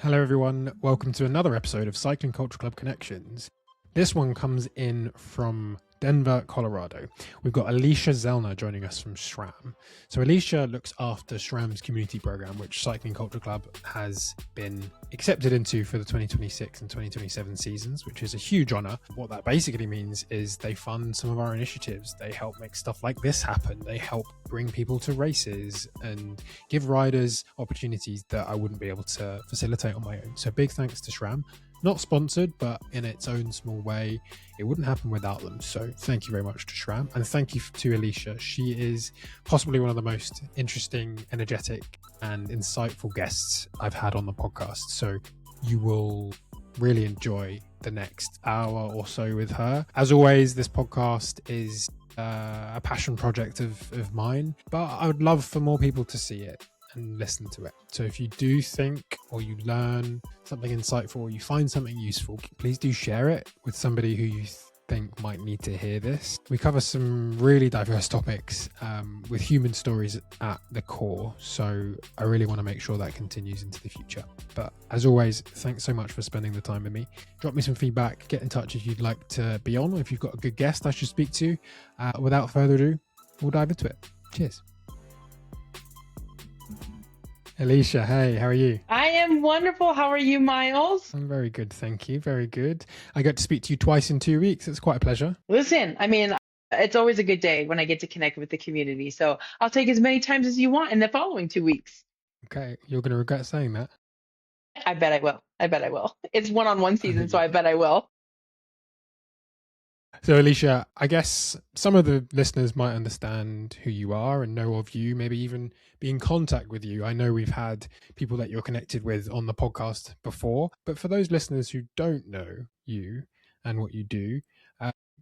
Hello everyone, welcome to another episode of Cycling Culture Club Connections. This one comes in from Denver, Colorado. We've got Alisha Zellner joining us from SRAM. So Alisha looks after SRAM's community program, which Cycling Culture Club has been accepted into for the 2026 and 2027 seasons, which is a huge honor. What that basically means is they fund some of our initiatives. They help make stuff like this happen. They help bring people to races and give riders opportunities that I wouldn't be able to facilitate on my own. So big thanks to SRAM. Not sponsored, but in its own small way, it wouldn't happen without them. So thank you very much to SRAM, and thank you to Alisha. She is possibly one of the most interesting, energetic, and insightful guests I've had on the podcast. So you will really enjoy the next hour or so with her. As always, this podcast is a passion project of mine, but I would love for more people to see it and listen to it. So if you do think or you learn something insightful or you find something useful, please do share it with somebody who you think might need to hear this. We cover some really diverse topics with human stories at the core. So I really want to make sure that continues into the future. But as always, thanks so much for spending the time with me. Drop me some feedback, get in touch if you'd like to be on, or if you've got a good guest I should speak to. Without further ado, we'll dive into it. Cheers. Alisha, hey, how are you? I am wonderful. How are you, Miles? I'm very good, thank you. Very good. I got to speak to you twice in 2 weeks. It's quite a pleasure. Listen, it's always a good day when I get to connect with the community. So I'll take as many times as you want in the following 2 weeks. Okay, you're going to regret saying that. I bet I will. It's one-on-one season, so I bet I will. So Alisha, I guess some of the listeners might understand who you are and know of you, maybe even be in contact with you. I know we've had people that you're connected with on the podcast before, but for those listeners who don't know you and what you do,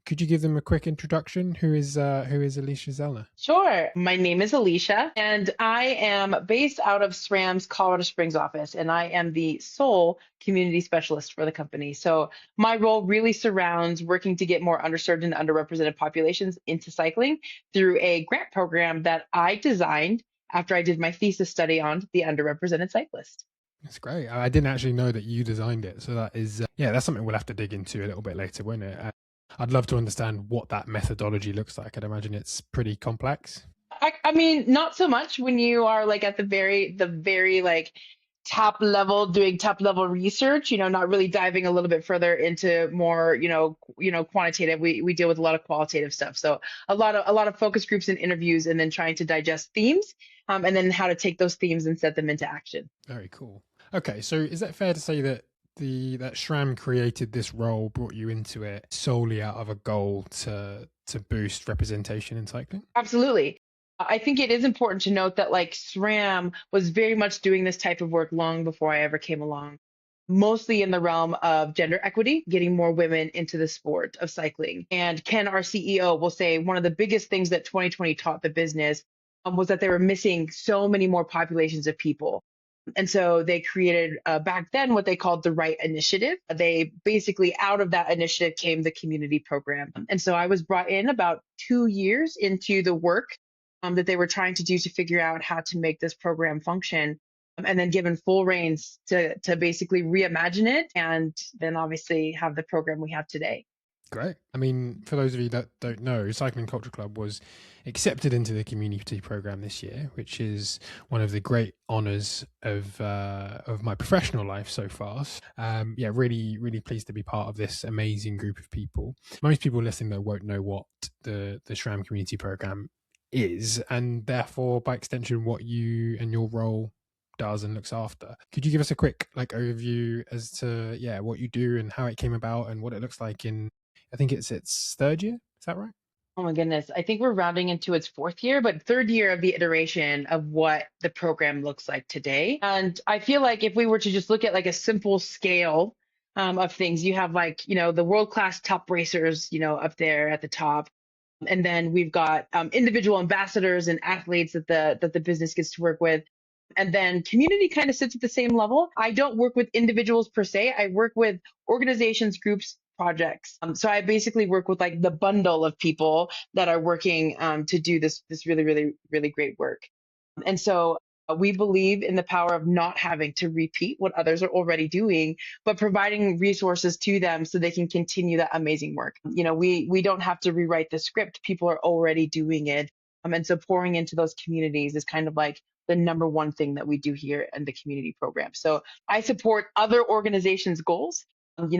could you give them a quick introduction? Who is Alisha Zellner? Sure. My name is Alisha, and I am based out of SRAM's Colorado Springs office, and I am the sole community specialist for the company. So my role really surrounds working to get more underserved and underrepresented populations into cycling through a grant program that I designed after I did my thesis study on the underrepresented cyclist. That's great. I didn't actually know that you designed it. So that is, that's something we'll have to dig into a little bit later, won't it? I'd love to understand what that methodology looks like. I'd imagine it's pretty complex. I mean, not so much when you are like at the very like top level, doing top level research, not really diving a little bit further into more, quantitative. We deal with a lot of qualitative stuff. So a lot of focus groups and interviews, and then trying to digest themes, and then how to take those themes and set them into action. Very cool. Okay. So is that fair to say that that SRAM created this role, brought you into it solely out of a goal to boost representation in cycling? Absolutely. I think it is important to note that like SRAM was very much doing this type of work long before I ever came along, mostly in the realm of gender equity, getting more women into the sport of cycling. And Ken, our CEO, will say one of the biggest things that 2020 taught the business was that they were missing so many more populations of people. And so they created back then what they called the Right Initiative. They basically, out of that initiative came the community program. And so I was brought in about 2 years into the work that they were trying to do to figure out how to make this program function, and then given full reins to basically reimagine it, and then obviously have the program we have today. Great. I mean, for those of you that don't know, Cycling Culture Club was accepted into the community program this year, which is one of the great honors of my professional life so far. Really, really pleased to be part of this amazing group of people. Most people listening though won't know what the SRAM community program is, and therefore, by extension, what you and your role does and looks after. Could you give us a quick overview as to what you do and how it came about and what it looks like in, I think it's its third year. Is that right? Oh my goodness. I think we're rounding into its fourth year, but third year of the iteration of what the program looks like today. And I feel like if we were to just look at like a simple scale of things, you have the world-class top racers, up there at the top. And then we've got individual ambassadors and athletes that the business gets to work with. And then community kind of sits at the same level. I don't work with individuals per se. I work with organizations, groups, projects. So I basically work with like the bundle of people that are working to do this really, really, really great work. And so We believe in the power of not having to repeat what others are already doing, but providing resources to them so they can continue that amazing work. We don't have to rewrite the script. People are already doing it. And so pouring into those communities is kind of like the number one thing that we do here in the community program. So I support other organizations' goals. We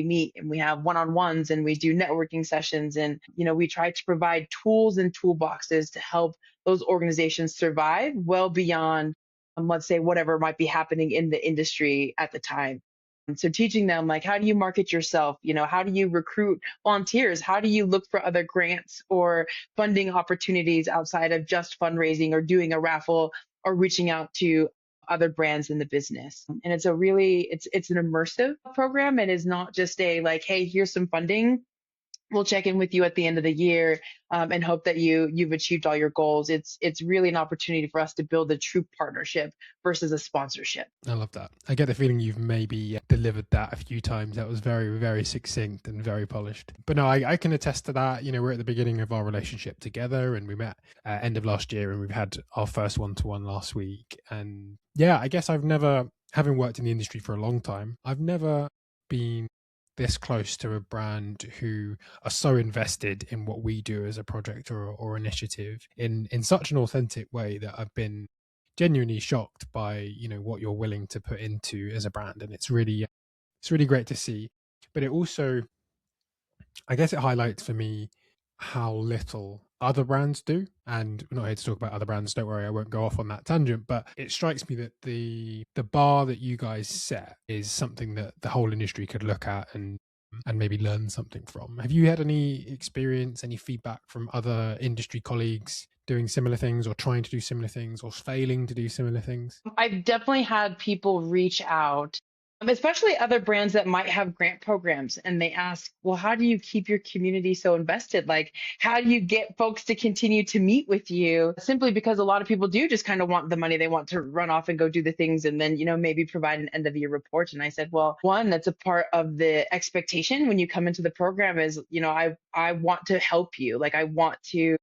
meet and we have one-on-ones and we do networking sessions, and we try to provide tools and toolboxes to help those organizations survive well beyond, let's say, whatever might be happening in the industry at the time. And so teaching them, like, how do you market yourself? How do you recruit volunteers? How do you look for other grants or funding opportunities outside of just fundraising or doing a raffle or reaching out to other brands in the business? And it's an immersive program. It is not just a like, hey, here's some funding, we'll check in with you at the end of the year, and hope that you've achieved all your goals. It's really an opportunity for us to build a true partnership versus a sponsorship. I love that. I get the feeling you've maybe delivered that a few times. That was very, very succinct and very polished. But no, I can attest to that. We're at the beginning of our relationship together, and we met end of last year, and we've had our first one-to-one last week. And yeah, I guess having worked in the industry for a long time, I've never been this close to a brand who are so invested in what we do as a project or initiative in such an authentic way that I've been genuinely shocked by what you're willing to put into as a brand. And it's really great to see. But it also, I guess, it highlights for me how little other brands do. And we're not here to talk about other brands, don't worry, I won't go off on that tangent. But it strikes me that the bar that you guys set is something that the whole industry could look at and maybe learn something from. Have you had any experience, any feedback from other industry colleagues doing similar things or trying to do similar things or failing to do similar things? I've definitely had people reach out, especially other brands that might have grant programs, and they ask, well, how do you keep your community so invested? Like, how do you get folks to continue to meet with you? Simply because a lot of people do just kind of want the money. They want to run off and go do the things and then, maybe provide an end of year report. And I said, well, one, that's a part of the expectation when you come into the program is, I want to help you. Like, I want to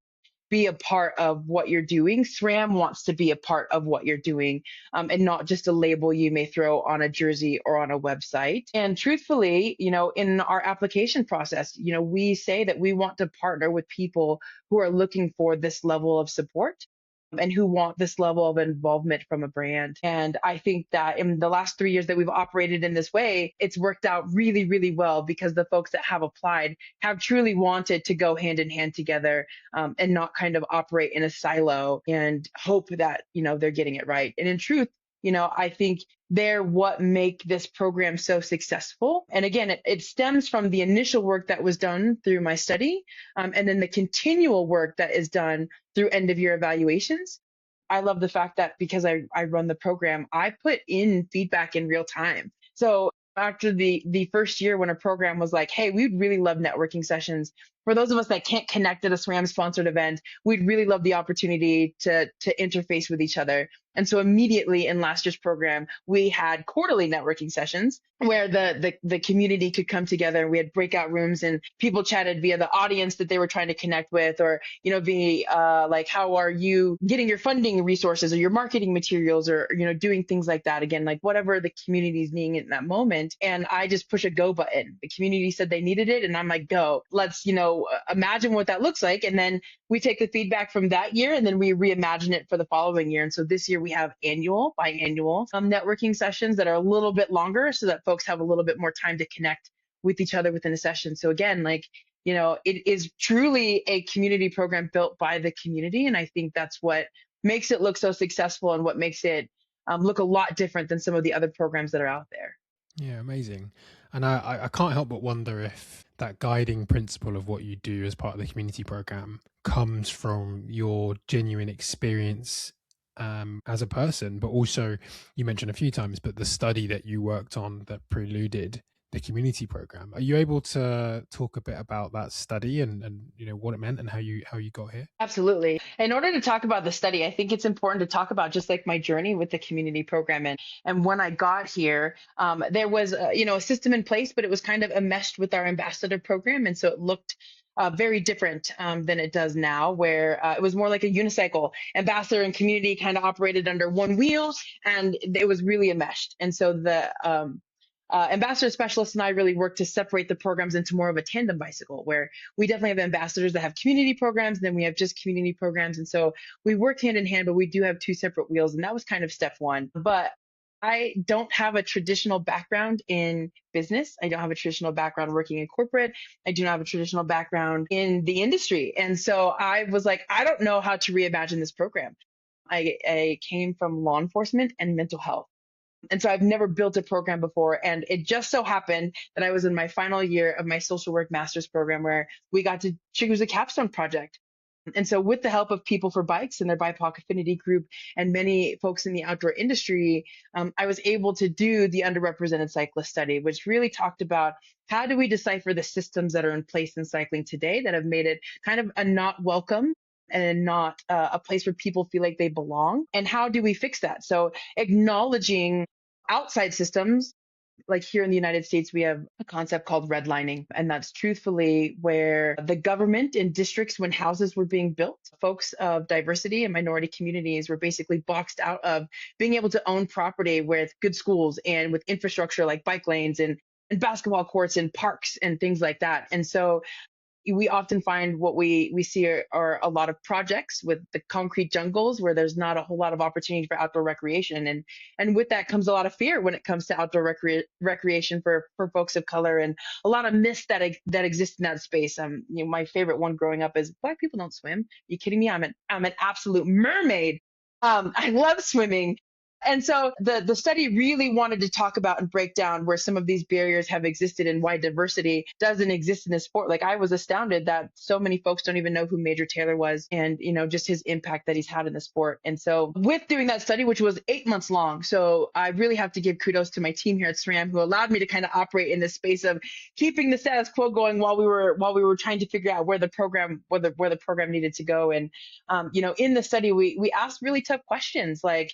be a part of what you're doing. SRAM wants to be a part of what you're doing, and not just a label you may throw on a jersey or on a website. And truthfully, in our application process, we say that we want to partner with people who are looking for this level of support and who want this level of involvement from a brand. And I think that in the last 3 years that we've operated in this way, it's worked out really, really well because the folks that have applied have truly wanted to go hand in hand together, and not kind of operate in a silo and hope that, they're getting it right. And in truth, I think they're what make this program so successful. And again, it stems from the initial work that was done through my study, and then the continual work that is done through end of year evaluations. I love the fact that because I run the program, I put in feedback in real time. So after the first year when a program was like, hey, we'd really love networking sessions. For those of us that can't connect at a SRAM sponsored event, we'd really love the opportunity to interface with each other. And so immediately in last year's program, we had quarterly networking sessions where the community could come together, and we had breakout rooms and people chatted via the audience that they were trying to connect with, or, via like, how are you getting your funding resources or your marketing materials, or, doing things like that. Again, like whatever the community is needing in that moment. And I just push a go button. The community said they needed it, and I'm like, go, let's, imagine what that looks like. And then we take the feedback from that year and then we reimagine it for the following year. And so this year we have biannual networking sessions that are a little bit longer so that folks have a little bit more time to connect with each other within a session. So again, like, it is truly a community program built by the community. And I think that's what makes it look so successful and what makes it look a lot different than some of the other programs that are out there. Yeah, amazing. And I can't help but wonder if that guiding principle of what you do as part of the community program comes from your genuine experience as a person, but also, you mentioned a few times, but the study that you worked on that preluded the community program. Are you able to talk a bit about that study and what it meant and how you got here? Absolutely. In order to talk about the study, I think it's important to talk about just like my journey with the community program. And when I got here, there was a system in place, but it was kind of enmeshed with our ambassador program. And so it looked very different than it does now, where it was more like a unicycle. Ambassador and community kind of operated under one wheel, and it was really enmeshed. And so the ambassador specialist and I really work to separate the programs into more of a tandem bicycle, where we definitely have ambassadors that have community programs, and then we have just community programs. And so we work hand in hand, but we do have two separate wheels. And that was kind of step one. But I don't have a traditional background in business. I don't have a traditional background working in corporate. I do not have a traditional background in the industry. And so I was like, I don't know how to reimagine this program. I came from law enforcement and mental health. And so I've never built a program before. And it just so happened that I was in my final year of my social work master's program, where we got to choose a capstone project. And so, with the help of People for Bikes and their BIPOC affinity group and many folks in the outdoor industry, I was able to do the underrepresented cyclist study, which really talked about how do we decipher the systems that are in place in cycling today that have made it kind of a not welcome and not a place where people feel like they belong. And how do we fix that? So, acknowledging outside systems, like here in the United States, we have a concept called redlining. And that's truthfully where the government in districts, when houses were being built, folks of diversity and minority communities were basically boxed out of being able to own property with good schools and with infrastructure like bike lanes and basketball courts and parks and things like that. And so we often find what we see are a lot of projects with the concrete jungles where there's not a whole lot of opportunity for outdoor recreation, and with that comes a lot of fear when it comes to outdoor recreation for folks of color, and a lot of myths that exist in that space. My favorite one growing up is Black people don't swim. Are you kidding me? I'm an absolute mermaid. I love swimming. And so the study really wanted to talk about and break down where some of these barriers have existed and why diversity doesn't exist in this sport. Like, I was astounded that so many folks don't even know who Major Taylor was, and just his impact that he's had in the sport. And so with doing that study, which was 8 months long, so I really have to give kudos to my team here at SRAM, who allowed me to kind of operate in this space of keeping the status quo going while we were trying to figure out where the program needed to go. And in the study, we asked really tough questions like,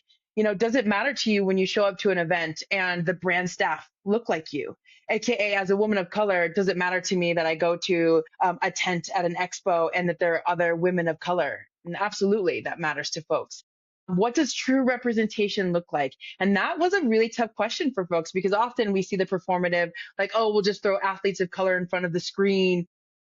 does it matter to you when you show up to an event and the brand staff look like you? AKA, as a woman of color, does it matter to me that I go to a tent at an expo and that there are other women of color? And absolutely, that matters to folks. What does true representation look like? And that was a really tough question for folks, because often we see the performative, like, oh, we'll just throw athletes of color in front of the screen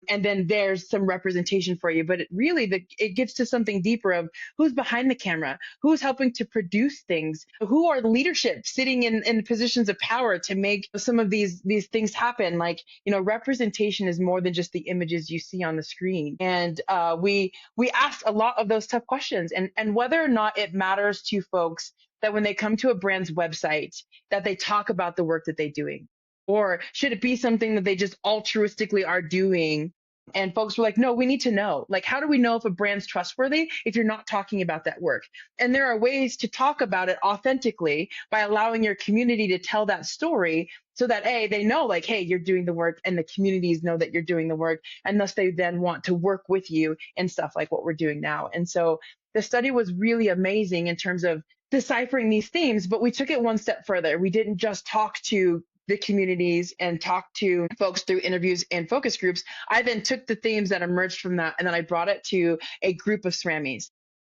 and then there's some representation for you. But it gets to something deeper of who's behind the camera, who's helping to produce things, who are leadership sitting in positions of power to make some of these things happen. Like, representation is more than just the images you see on the screen. And we asked a lot of those tough questions, and whether or not it matters to folks that when they come to a brand's website that they talk about the work that they're doing. Or should it be something that they just altruistically are doing? And folks were like, no, we need to know. Like, how do we know if a brand's trustworthy if you're not talking about that work? And there are ways to talk about it authentically by allowing your community to tell that story, so that they know, like, hey, you're doing the work, and the communities know that you're doing the work, and thus they then want to work with you in stuff like what we're doing now. And so the study was really amazing in terms of deciphering these themes, but we took it one step further. We didn't just talk to the communities and talk to folks through interviews and focus groups. I then took the themes that emerged from that, and then I brought it to a group of SRAMmies.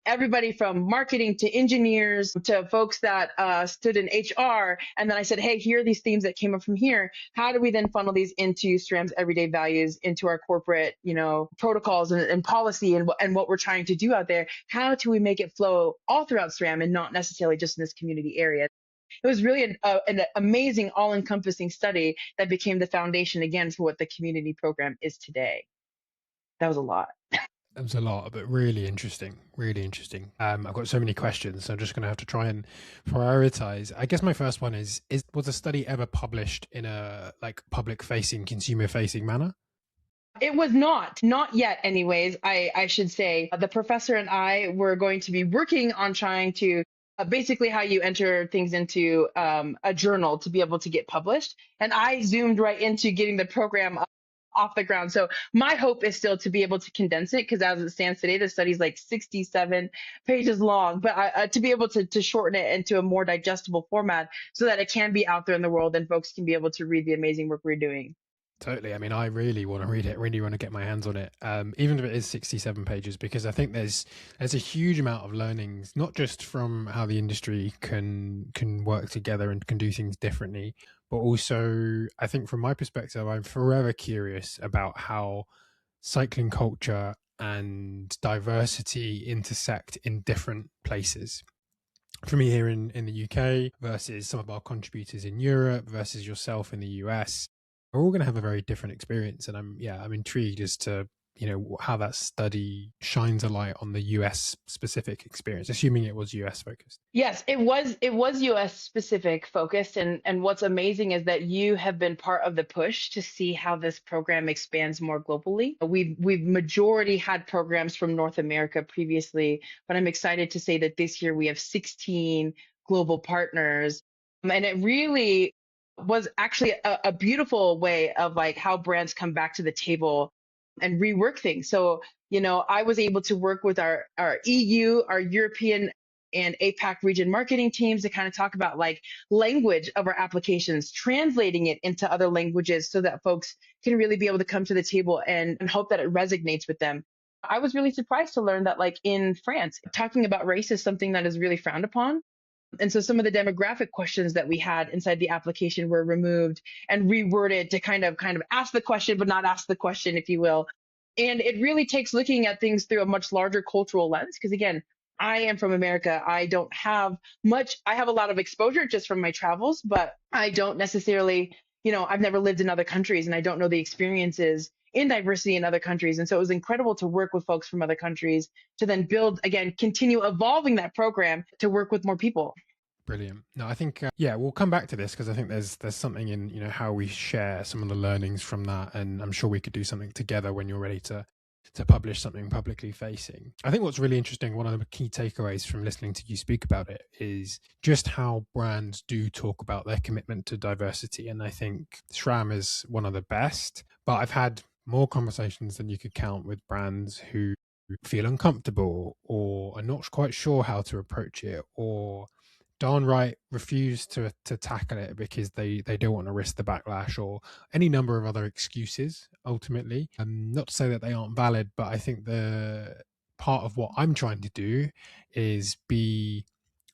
Everybody from marketing to engineers to folks that stood in HR. And then I said, hey, here are these themes that came up from here. How do we then funnel these into SRAM's everyday values, into our corporate, protocols and policy and what we're trying to do out there? How do we make it flow all throughout SRAM and not necessarily just in this community area? It was really an amazing, all-encompassing study that became the foundation, again, for what the community program is today. That was a lot. That was a lot, but really interesting. Really interesting. I've got so many questions, so I'm just going to have to try and prioritize. I guess my first one is was a study ever published in a public-facing, consumer-facing manner? It was not yet anyways, I should say. The professor and I were going to be working on trying to basically how you enter things into a journal to be able to get published. And I zoomed right into getting the program off the ground. So my hope is still to be able to condense it, because as it stands today, the study is like 67 pages long, but to be able to shorten it into a more digestible format so that it can be out there in the world and folks can be able to read the amazing work we're doing. Totally. I mean, I really want to read it, really want to get my hands on it, even if it is 67 pages, because I think there's a huge amount of learnings, not just from how the industry can work together and can do things differently, but also I think from my perspective, I'm forever curious about how cycling culture and diversity intersect in different places. For me here in the UK versus some of our contributors in Europe versus yourself in the US, we're all going to have a very different experience. And I'm intrigued as to, how that study shines a light on the US specific experience, assuming it was US focused. Yes, it was US specific focused, and what's amazing is that you have been part of the push to see how this program expands more globally. We've majority had programs from North America previously, but I'm excited to say that this year we have 16 global partners. And it really was actually a beautiful way of like how brands come back to the table and rework things. So, I was able to work with our EU, our European and APAC region marketing teams to kind of talk about like language of our applications, translating it into other languages so that folks can really be able to come to the table and hope that it resonates with them. I was really surprised to learn that like in France, talking about race is something that is really frowned upon. And so some of the demographic questions that we had inside the application were removed and reworded to kind of ask the question, but not ask the question, if you will. And it really takes looking at things through a much larger cultural lens. Because again, I am from America. I don't have much, I have a lot of exposure just from my travels, but I don't necessarily, I've never lived in other countries and I don't know the experiences in diversity in other countries. And so it was incredible to work with folks from other countries to then build, again, continue evolving that program to work with more people. Brilliant. No, I think yeah, we'll come back to this because I think there's something in how we share some of the learnings from that, and I'm sure we could do something together when you're ready to publish something publicly facing. I think what's really interesting, one of the key takeaways from listening to you speak about it, is just how brands do talk about their commitment to diversity, and I think SRAM is one of the best. But I've had more conversations than you could count with brands who feel uncomfortable or are not quite sure how to approach it, or downright refuse to tackle it because they don't want to risk the backlash or any number of other excuses ultimately. Not to say that they aren't valid, but I think the part of what I'm trying to do is be,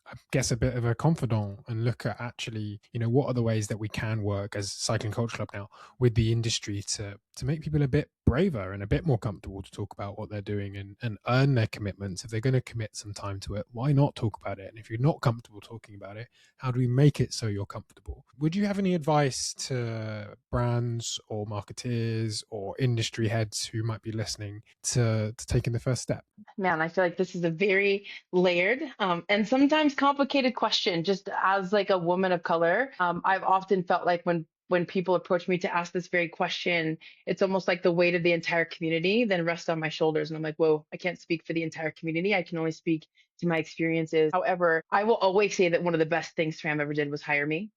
I guess, a bit of a confidant and look at actually, what are the ways that we can work as Cycling Culture Club now with the industry to make people a bit braver and a bit more comfortable to talk about what they're doing and earn their commitments. If they're going to commit some time to it, why not talk about it? And if you're not comfortable talking about it, how do we make it so you're comfortable? Would you have any advice to brands or marketeers or industry heads who might be listening to taking the first step? Man, I feel like this is a very layered and sometimes complicated question. Just as like a woman of color, I've often felt like when people approach me to ask this very question, it's almost like the weight of the entire community then rests on my shoulders, and I'm like, whoa, I can't speak for the entire community. I can only speak to my experiences. However, I will always say that one of the best things SRAM ever did was hire me,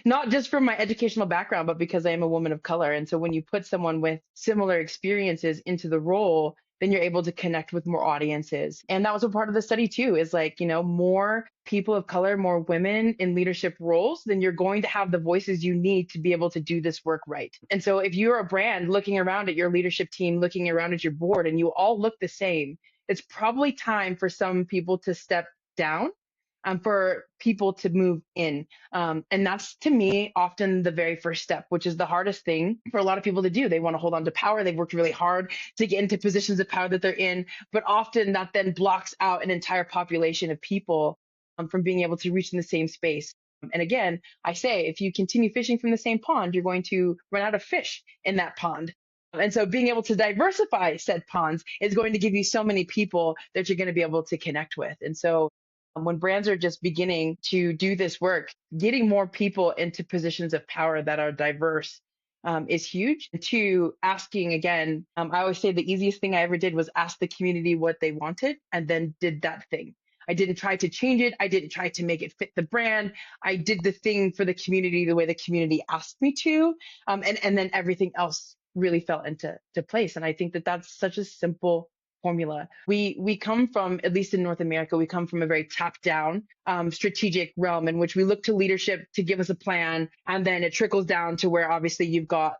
not just from my educational background, but because I am a woman of color. And so when you put someone with similar experiences into the role, then you're able to connect with more audiences. And that was a part of the study too, is like, more people of color, more women in leadership roles, then you're going to have the voices you need to be able to do this work right. And so if you're a brand looking around at your leadership team, looking around at your board, and you all look the same, it's probably time for some people to step down, for people to move in. And that's to me often the very first step, which is the hardest thing for a lot of people to do. They want to hold on to power. They've worked really hard to get into positions of power that they're in, but often that then blocks out an entire population of people from being able to reach in the same space. And again, I say, if you continue fishing from the same pond, you're going to run out of fish in that pond. And so being able to diversify said ponds is going to give you so many people that you're going to be able to connect with. And so when brands are just beginning to do this work, getting more people into positions of power that are diverse is huge. To asking again, I always say the easiest thing I ever did was ask the community what they wanted and then did that thing. I didn't try to change it. I didn't try to make it fit the brand. I did the thing for the community the way the community asked me to. And then everything else really fell into place. And I think that that's such a simple formula. We come from, at least in North America, we come from a very top down strategic realm in which we look to leadership to give us a plan, and then it trickles down to where obviously you've got,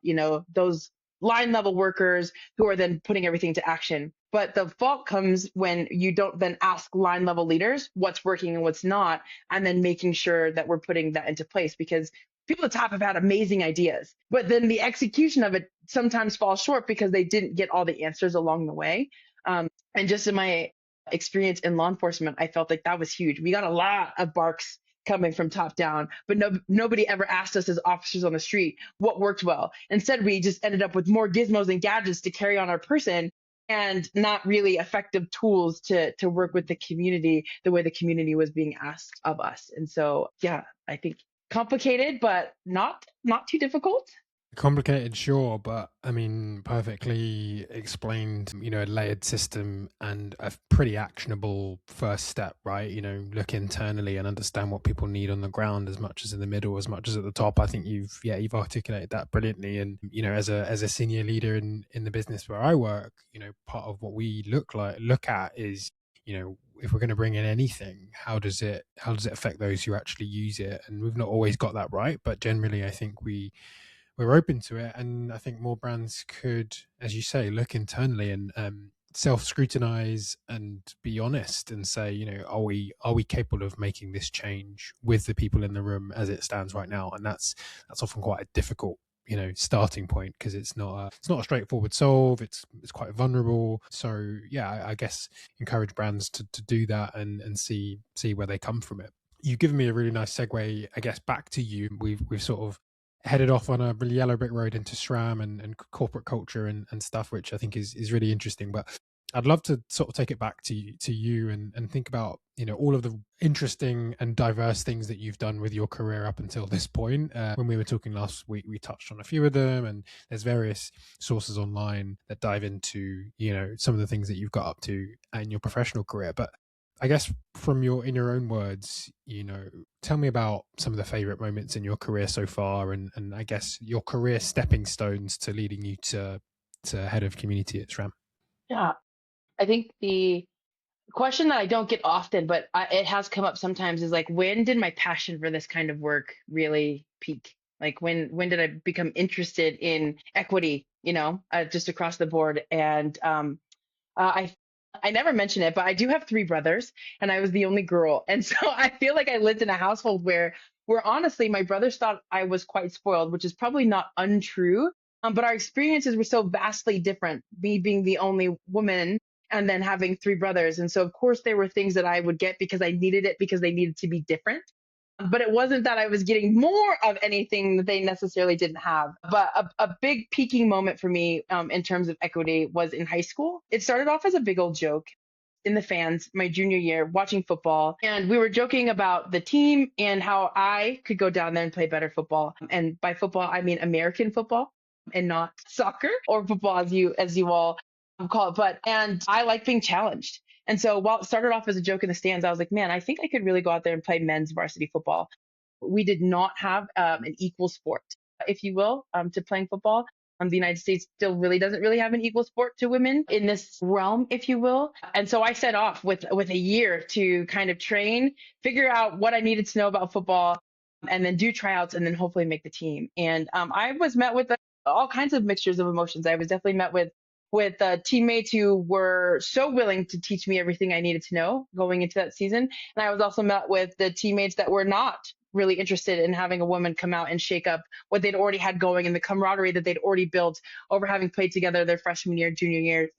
those line level workers who are then putting everything to action. But the fault comes when you don't then ask line level leaders what's working and what's not, and then making sure that we're putting that into place, because people at the top have had amazing ideas, but then the execution of it sometimes falls short because they didn't get all the answers along the way. And just in my experience in law enforcement, I felt like that was huge. We got a lot of barks coming from top down, but nobody ever asked us as officers on the street what worked well. Instead, we just ended up with more gizmos and gadgets to carry on our person, and not really effective tools to work with the community the way the community was being asked of us. And so, yeah, I think complicated, but not too difficult. Complicated, sure, but I mean, perfectly explained, a layered system and a pretty actionable first step, right? Look internally and understand what people need on the ground as much as in the middle, as much as at the top. I think you've articulated that brilliantly. And, as a senior leader in the business where I work, part of what we look at is, if we're going to bring in anything, how does it affect those who actually use it? And we've not always got that right, but generally I think we're open to it, and I think more brands could, as you say, look internally and self-scrutinize and be honest and say, are we capable of making this change with the people in the room as it stands right now? And that's often quite a difficult starting point, because it's not a straightforward solve. It's quite vulnerable. So yeah, I guess encourage brands to do that and see where they come from it. You've given me a really nice segue, I guess, back to you. We've sort of headed off on a really yellow brick road into SRAM and corporate culture and stuff, which I think is really interesting. But I'd love to sort of take it back to you and think about, all of the interesting and diverse things that you've done with your career up until this point. When we were talking last week, we touched on a few of them, and there's various sources online that dive into, some of the things that you've got up to in your professional career. But I guess in your own words, tell me about some of the favorite moments in your career so far, and I guess your career stepping stones to leading you to head of community at SRAM. Yeah, I think the question that I don't get often, but it has come up sometimes, is like, when did my passion for this kind of work really peak? Like, when did I become interested in equity, just across the board? And I I never mention it, but I do have three brothers, and I was the only girl, and so I feel like I lived in a household where honestly my brothers thought I was quite spoiled, which is probably not untrue. But our experiences were so vastly different. Me being the only woman, and then having three brothers, and so of course there were things that I would get because I needed it, because they needed to be different. But it wasn't that I was getting more of anything that they necessarily didn't have. But a big peaking moment for me, in terms of equity, was in high school. It started off as a big old joke in the fans my junior year, watching football. And we were joking about the team and how I could go down there and play better football. And by football, I mean American football and not soccer, or football as you all call it. And I like being challenged. And so while it started off as a joke in the stands, I was like, man, I think I could really go out there and play men's varsity football. We did not have an equal sport, if you will, to playing football. The United States still really doesn't really have an equal sport to women in this realm, if you will. And so I set off with a year to kind of train, figure out what I needed to know about football, and then do tryouts, and then hopefully make the team. And I was met with all kinds of mixtures of emotions. I was definitely met with teammates who were so willing to teach me everything I needed to know going into that season. And I was also met with the teammates that were not really interested in having a woman come out and shake up what they'd already had going, and the camaraderie that they'd already built over having played together their freshman year, junior year,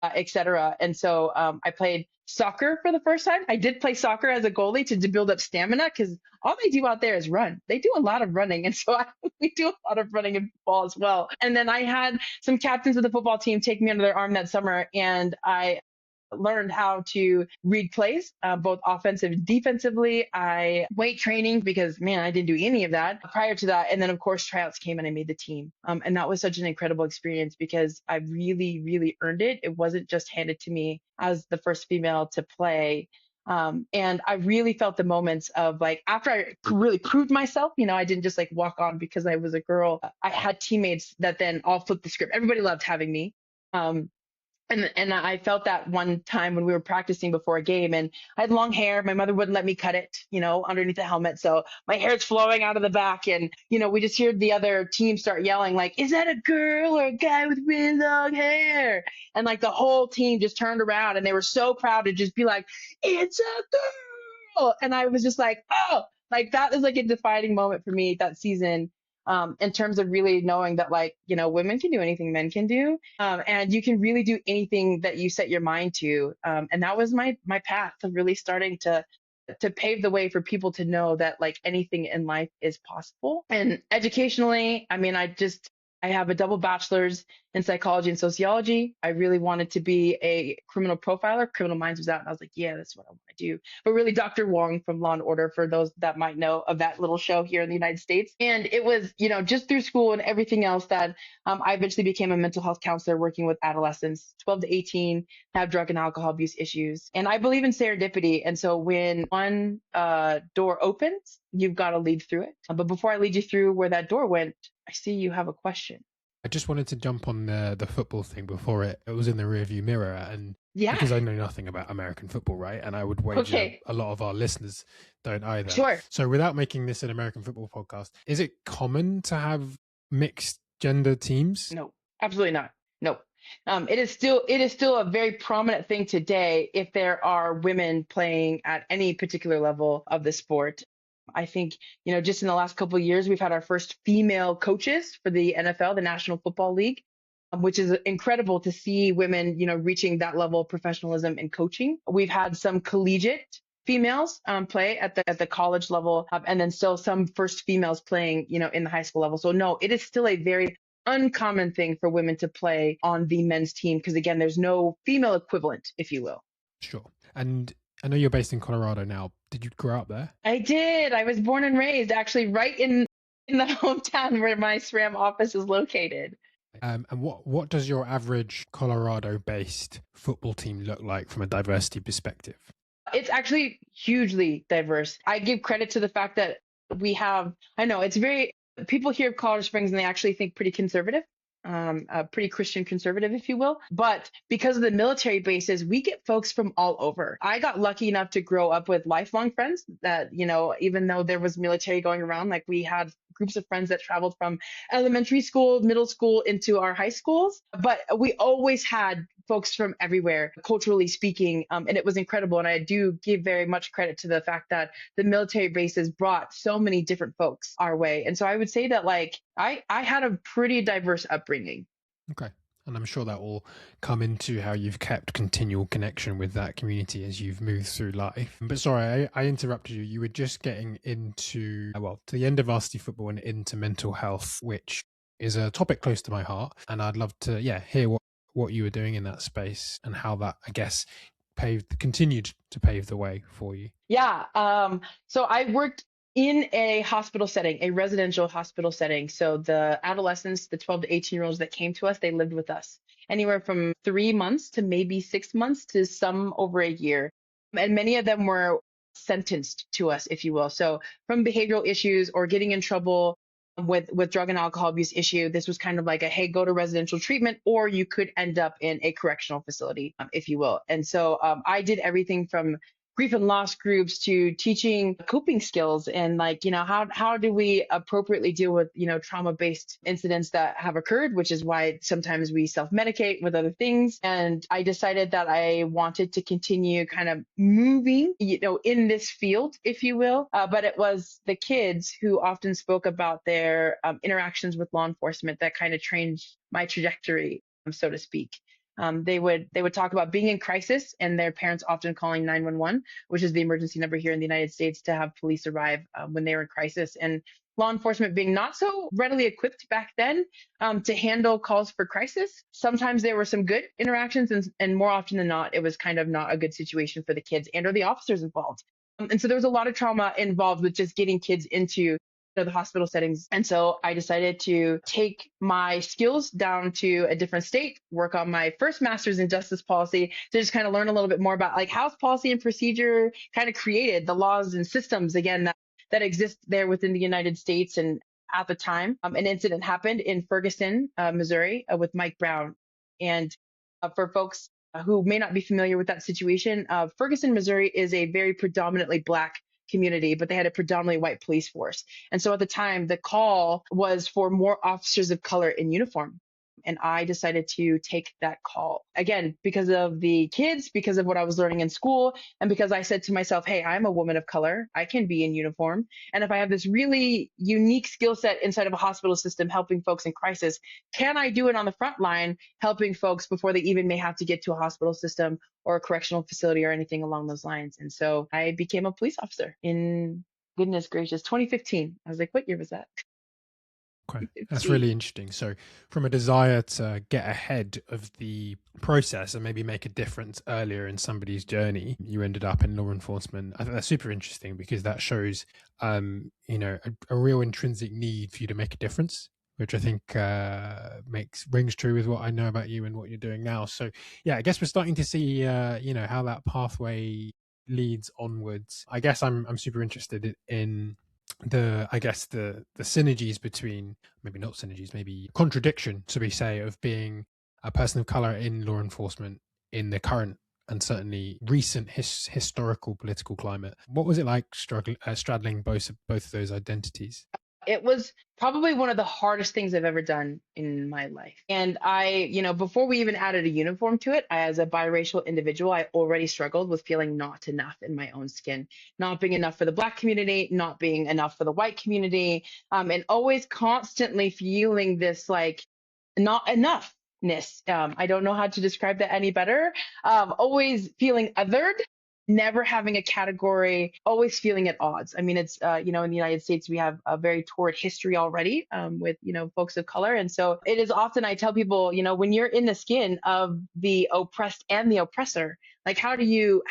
et cetera. And so I played soccer for the first time. I did play soccer as a goalie to build up stamina, because all they do out there is run. They do a lot of running. And so we do a lot of running in football as well. And then I had some captains of the football team take me under their arm that summer, and I learned how to read plays, both offensive and defensively. I weight training, because man, I didn't do any of that prior to that. And then of course tryouts came and I made the team. And that was such an incredible experience, because I really, really earned it. It wasn't just handed to me as the first female to play. And I really felt the moments of, like, after I really proved myself, I didn't just like walk on because I was a girl. I had teammates that then all flipped the script. Everybody loved having me. And I felt that one time when we were practicing before a game, and I had long hair. My mother wouldn't let me cut it, underneath the helmet. So my hair's flowing out of the back, and we just hear the other team start yelling like, "Is that a girl or a guy with really long hair?" And like the whole team just turned around, and they were so proud to just be like, "It's a girl!" And I was just like, "Oh!" Like that was like a defining moment for me that season, in terms of really knowing that like women can do anything men can do, and you can really do anything that you set your mind to, and that was my path to really starting to pave the way for people to know that like anything in life is possible. And educationally, I mean, I have a double bachelor's in psychology and sociology. I really wanted to be a criminal profiler. Criminal Minds was out, and I was like, yeah, that's what I want to do. But really, Dr. Wong from Law and Order, for those that might know of that little show here in the United States. And it was, just through school and everything else that I eventually became a mental health counselor working with adolescents, 12 to 18, have drug and alcohol abuse issues. And I believe in serendipity. And so when one door opens, you've got to lead through it. But before I lead you through where that door went, I see you have a question. I just wanted to jump on the football thing before it was in the rearview mirror, and Yeah. because I know nothing about American football, right? And I would wager a lot of our listeners don't either. Sure. So without making this an American football podcast, is it common to have mixed gender teams? No, absolutely not. No. It is still a very prominent thing today if there are women playing at any particular level of the sport. I think, just in the last couple of years, we've had our first female coaches for the NFL, the National Football League, which is incredible to see women, reaching that level of professionalism in coaching. We've had some collegiate females play at the college level, and then still some first females playing, in the high school level. So no, it is still a very uncommon thing for women to play on the men's team because again, there's no female equivalent, if you will. Sure. And I know you're based in Colorado now. Did you grow up there? I did. I was born and raised actually right in the hometown where my SRAM office is located. And what does your average Colorado-based football team look like from a diversity perspective? It's actually hugely diverse. I give credit to the fact that I know it's people hear of Colorado Springs and they actually think pretty conservative. Pretty Christian conservative, if you will. But because of the military bases, we get folks from all over. I got lucky enough to grow up with lifelong friends that, even though there was military going around, like we had groups of friends that traveled from elementary school, middle school into our high schools. But we always had folks from everywhere, culturally speaking, and it was incredible. And I do give very much credit to the fact that the military bases brought so many different folks our way. And so I would say that like I had a pretty diverse upbringing. Okay. And I'm sure that will come into how you've kept continual connection with that community as you've moved through life. But sorry, I interrupted you. You were just getting into, to the end of varsity football and into mental health, which is a topic close to my heart. And I'd love to, hear what you were doing in that space and how that, I guess, continued to pave the way for you. Yeah. So I worked in a hospital setting, a residential hospital setting. So the adolescents, the 12 to 18-year-olds that came to us, they lived with us anywhere from 3 months to maybe 6 months to some over a year. And many of them were sentenced to us, if you will. So from behavioral issues or getting in trouble with drug and alcohol abuse issue, this was kind of like a, hey, go to residential treatment, or you could end up in a correctional facility, if you will. And so I did everything from grief and loss groups to teaching coping skills and like, how do we appropriately deal with, trauma-based incidents that have occurred, which is why sometimes we self-medicate with other things. And I decided that I wanted to continue kind of moving, in this field, if you will. But it was the kids who often spoke about their interactions with law enforcement that kind of changed my trajectory, so to speak. They would talk about being in crisis and their parents often calling 911, which is the emergency number here in the United States to have police arrive when they were in crisis, and law enforcement being not so readily equipped back then to handle calls for crisis. Sometimes there were some good interactions, and more often than not, it was kind of not a good situation for the kids and or the officers involved. And so there was a lot of trauma involved with just getting kids into the hospital settings. And so I decided to take my skills down to a different state, work on my first master's in justice policy to just kind of learn a little bit more about like how's policy and procedure kind of created, the laws and systems, again, that exist there within the United States. And at the time, an incident happened in Ferguson, Missouri, with Mike Brown. And For folks who may not be familiar with that situation, Ferguson, Missouri is a very predominantly Black community, but they had a predominantly white police force. And so at the time, the call was for more officers of color in uniform. And I decided to take that call again because of the kids, because of what I was learning in school, and because I said to myself, hey, I'm a woman of color. I can be in uniform. And if I have this really unique skill set inside of a hospital system helping folks in crisis, can I do it on the front line, helping folks before they even may have to get to a hospital system or a correctional facility or anything along those lines? And so I became a police officer in, goodness gracious, 2015. I was like, what year was that? Okay, that's 2015. really interesting. So, from a desire to get ahead of the process and maybe make a difference earlier in somebody's journey, you ended up in law enforcement. I think that's super interesting because that shows, a real intrinsic need for you to make a difference, which I think rings true with what I know about you and what you're doing now. So, yeah, I guess we're starting to see, how that pathway leads onwards. I guess I'm super interested in the synergies between, maybe not synergies, maybe contradiction, so we say, of being a person of color in law enforcement in the current and certainly recent historical political climate. What was it like straddling both of those identities? It was probably one of the hardest things I've ever done in my life. And before we even added a uniform to it, as a biracial individual, I already struggled with feeling not enough in my own skin, not being enough for the Black community, not being enough for the white community, and always constantly feeling this like not enoughness. I don't know how to describe that any better. Always feeling othered, never having a category, always feeling at odds. I mean, it's, in the United States, we have a very torrid history already with, folks of color. And so it is often, I tell people, when you're in the skin of the oppressed and the oppressor, like how do you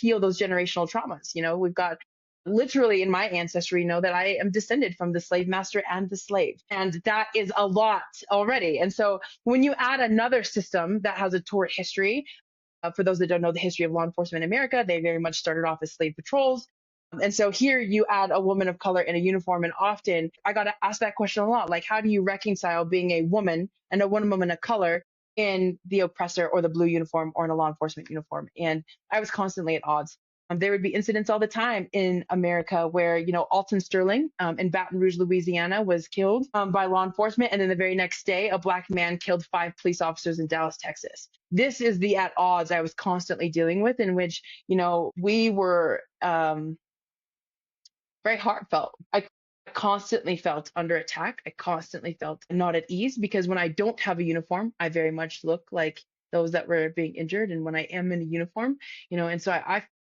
heal those generational traumas? We've got literally in my ancestry know that I am descended from the slave master and the slave. And that is a lot already. And so when you add another system that has a torrid history, for those that don't know the history of law enforcement in America, they very much started off as slave patrols. And so here you add a woman of color in a uniform. And often I got to ask that question a lot. Like, how do you reconcile being a woman and a woman of color in the oppressor or the blue uniform or in a law enforcement uniform? And I was constantly at odds. There would be incidents all the time in America where, Alton Sterling in Baton Rouge, Louisiana, was killed by law enforcement. And then the very next day, a Black man killed 5 police officers in Dallas, Texas. This is the at odds I was constantly dealing with, in which, we were very heartfelt. I constantly felt under attack. I constantly felt not at ease because when I don't have a uniform, I very much look like those that were being injured. And when I am in a uniform, and so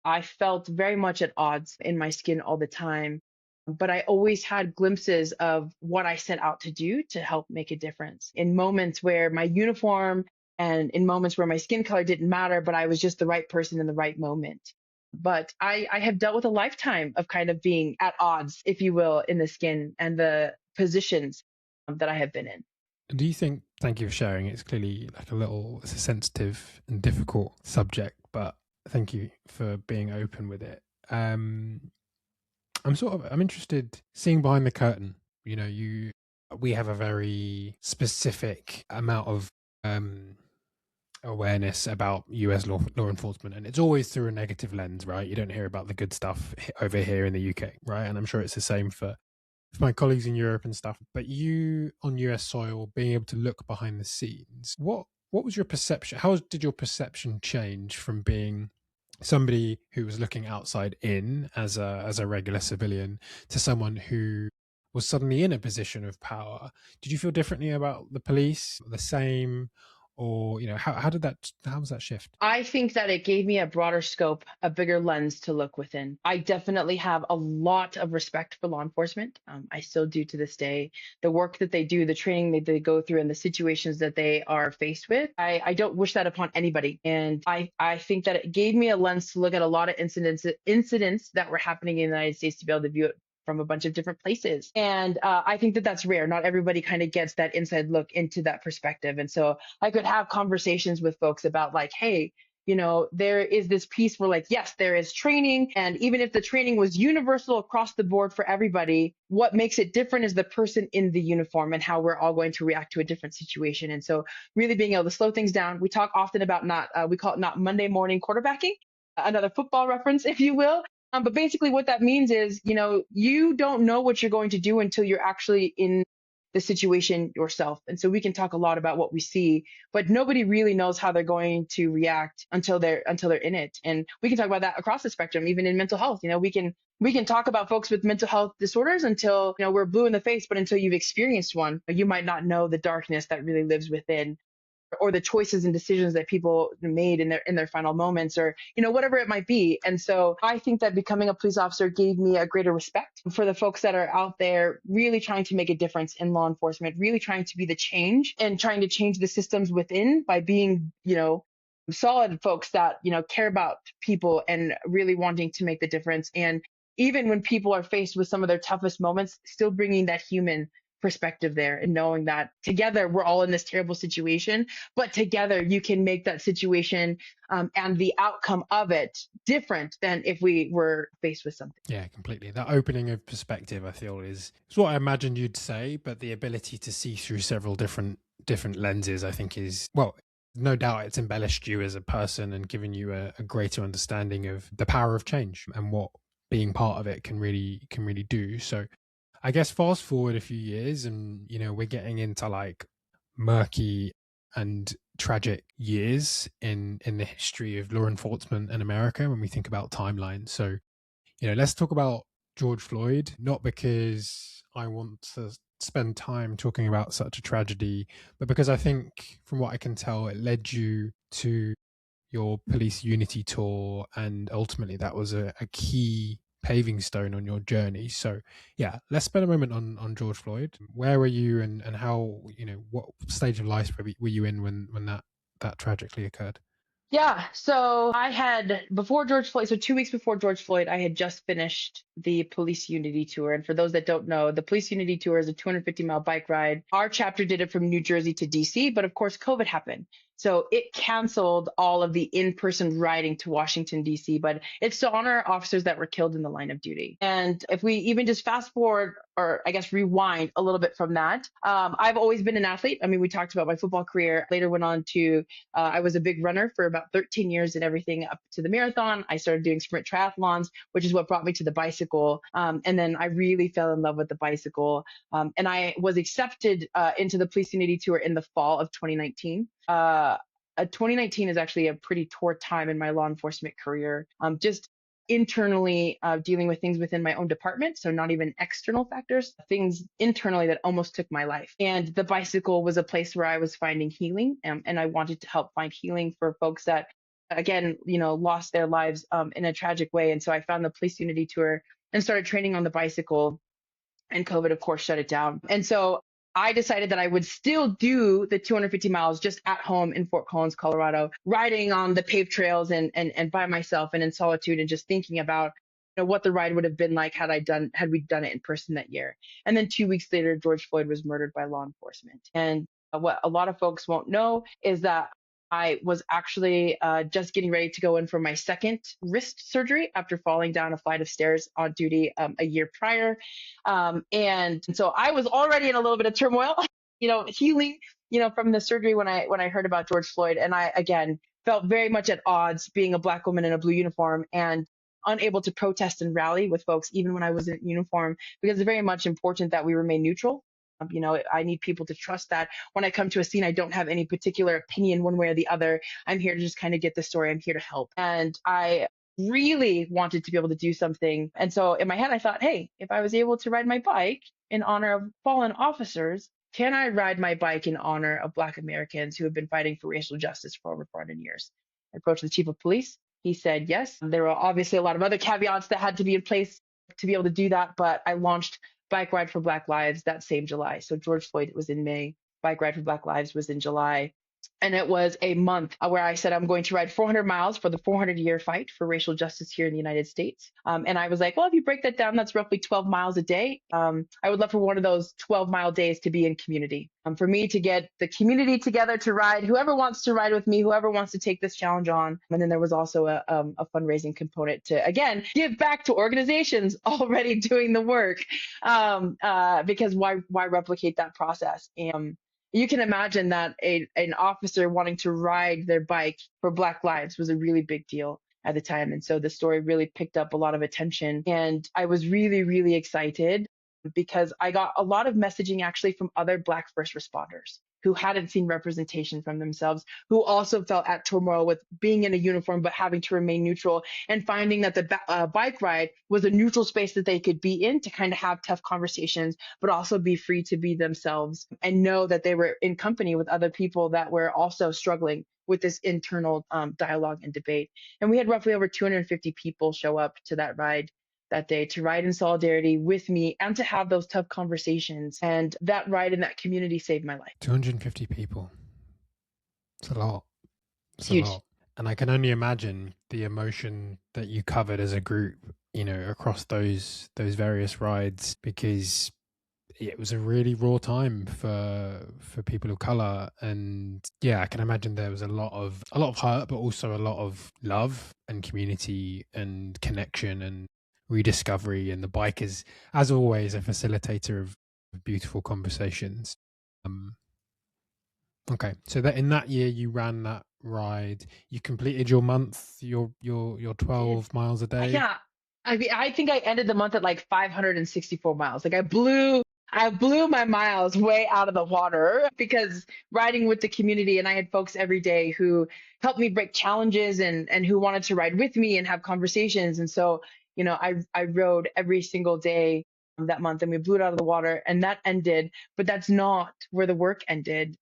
I felt very much at odds in my skin all the time. But I always had glimpses of what I set out to do to help make a difference in moments where my uniform and in moments where my skin color didn't matter, but I was just the right person in the right moment. But I have dealt with a lifetime of kind of being at odds, if you will, in the skin and the positions that I have been in. Do you think, thank you for sharing, it's clearly it's a sensitive and difficult subject, but thank you for being open with it. I'm interested seeing behind the curtain. We have a very specific amount of awareness about US law enforcement, and it's always through a negative lens, right? You don't hear about the good stuff over here in the UK, right? And I'm sure it's the same for my colleagues in Europe and stuff. But you on US soil, being able to look behind the scenes, what was your perception? How did your perception change from being somebody who was looking outside in as a regular civilian to someone who was suddenly in a position of power? Did you feel differently about the police? The same? Or how was that shift? I think that it gave me a broader scope, a bigger lens to look within. I definitely have a lot of respect for law enforcement. I still do to this day. The work that they do, the training that they go through, and the situations that they are faced with, I don't wish that upon anybody. And I think that it gave me a lens to look at a lot of incidents that were happening in the United States to be able to view it from a bunch of different places. And I think that that's rare. Not everybody kind of gets that inside look into that perspective. And so I could have conversations with folks about like, hey, there is this piece where like, yes, there is training. And even if the training was universal across the board for everybody, what makes it different is the person in the uniform and how we're all going to react to a different situation. And so really being able to slow things down. We talk often about we call it not Monday morning quarterbacking, another football reference, if you will. But basically what that means is, you don't know what you're going to do until you're actually in the situation yourself. And so we can talk a lot about what we see, but nobody really knows how they're going to react until they're in it. And we can talk about that across the spectrum, even in mental health. We can talk about folks with mental health disorders until, we're blue in the face, but until you've experienced one, you might not know the darkness that really lives within, or the choices and decisions that people made in their final moments, or whatever it might be. And so I think that becoming a police officer gave me a greater respect for the folks that are out there really trying to make a difference in law enforcement, really trying to be the change and trying to change the systems within by being solid folks that care about people and really wanting to make the difference. And even when people are faced with some of their toughest moments, still bringing that human perspective there and knowing that together we're all in this terrible situation, but together you can make that situation and the outcome of it different than if we were faced with something. Yeah, completely. That opening of perspective, I feel, is what I imagined you'd say, but the ability to see through several different lenses, I think, is, well, no doubt it's embellished you as a person and given you a greater understanding of the power of change and what being part of it can really do. So I guess fast forward a few years and, we're getting into like murky and tragic years in the history of law enforcement in America when we think about timelines. So, let's talk about George Floyd, not because I want to spend time talking about such a tragedy, but because I think from what I can tell, it led you to your police unity tour, and ultimately that was a key paving stone on your journey. So yeah, let's spend a moment on George Floyd. Where were you and how, what stage of life were you in when that tragically occurred? Yeah. So I had, before George Floyd, so 2 weeks before George Floyd, I had just finished the Police Unity Tour. And for those that don't know, the Police Unity Tour is a 250-mile bike ride. Our chapter did it from New Jersey to DC, but of course, COVID happened. So it canceled all of the in-person riding to Washington, D.C., but it's to honor officers that were killed in the line of duty. And if we even just fast forward, or I guess rewind a little bit from that, I've always been an athlete. I mean, we talked about my football career, later went on to, I was a big runner for about 13 years and everything up to the marathon. I started doing sprint triathlons, which is what brought me to the bicycle. And then I really fell in love with the bicycle. And I was accepted into the Police Unity Tour in the fall of 2019. 2019 is actually a pretty torrid time in my law enforcement career. Just internally dealing with things within my own department. So not even external factors, things internally that almost took my life. And the bicycle was a place where I was finding healing. And I wanted to help find healing for folks that, again, lost their lives in a tragic way. And so I found the Police Unity Tour and started training on the bicycle. And COVID, of course, shut it down. And so I decided that I would still do the 250 miles just at home in Fort Collins, Colorado, riding on the paved trails and by myself and in solitude, and just thinking about what the ride would have been like had we done it in person that year. And then 2 weeks later, George Floyd was murdered by law enforcement. And what a lot of folks won't know is that I was actually just getting ready to go in for my second wrist surgery after falling down a flight of stairs on duty a year prior. And so I was already in a little bit of turmoil, healing, from the surgery when I heard about George Floyd. And I, again, felt very much at odds being a Black woman in a blue uniform and unable to protest and rally with folks, even when I was in uniform, because it's very much important that we remain neutral. I need people to trust that when I come to a scene, I don't have any particular opinion one way or the other. I'm here to just kind of get the story. I'm here to help. And I really wanted to be able to do something. And so in my head, I thought, hey, if I was able to ride my bike in honor of fallen officers, can I ride my bike in honor of Black Americans who have been fighting for racial justice for over 400 years? I approached the chief of police. He said yes. There were obviously a lot of other caveats that had to be in place to be able to do that, but I launched Bike Ride for Black Lives that same July. So George Floyd was in May. Bike Ride for Black Lives was in July. And it was a month where I said I'm going to ride 400 miles for the 400-year fight for racial justice here in the United States. And I was like, well, if you break that down, that's roughly 12 miles a day. I would love for one of those 12-mile days to be in community. For me to get the community together to ride, whoever wants to ride with me, whoever wants to take this challenge on. And then there was also a fundraising component to, again, give back to organizations already doing the work. Because why replicate that process? And you can imagine that an officer wanting to ride their bike for Black lives was a really big deal at the time. And so the story really picked up a lot of attention. And I was really, really excited because I got a lot of messaging actually from other Black first responders who hadn't seen representation from themselves, who also felt at turmoil with being in a uniform but having to remain neutral, and finding that the bike ride was a neutral space that they could be in to kind of have tough conversations, but also be free to be themselves and know that they were in company with other people that were also struggling with this internal dialogue and debate. And we had roughly over 250 people show up to that ride that day to ride in solidarity with me and to have those tough conversations. And that ride in that community saved my life. 250 people. It's a lot. It's huge. And I can only imagine the emotion that you covered as a group, across those various rides, because it was a really raw time for people of color. And yeah, I can imagine there was a lot of hurt, but also a lot of love and community and connection and rediscovery. And the bike is, as always, a facilitator of beautiful conversations. Okay, so that in that year you ran that ride, you completed your month, your 12 miles a day. Yeah. I mean, I think I ended the month at like 564 miles. Like I blew my miles way out of the water because riding with the community, and I had folks every day who helped me break challenges and who wanted to ride with me and have conversations. And so, I rode every single day that month, and we blew it out of the water, and that ended, but that's not where the work ended.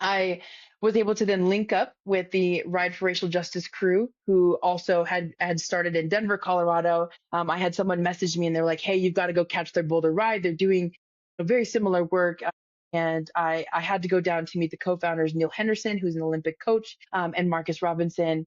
I was able to then link up with the Ride for Racial Justice crew, who also had started in Denver, Colorado. I had someone message me and they're like, "Hey, you've got to go catch their Boulder ride. They're doing a very similar work." And I had to go down to meet the co-founders, Neil Henderson, who's an Olympic coach, and Marcus Robinson.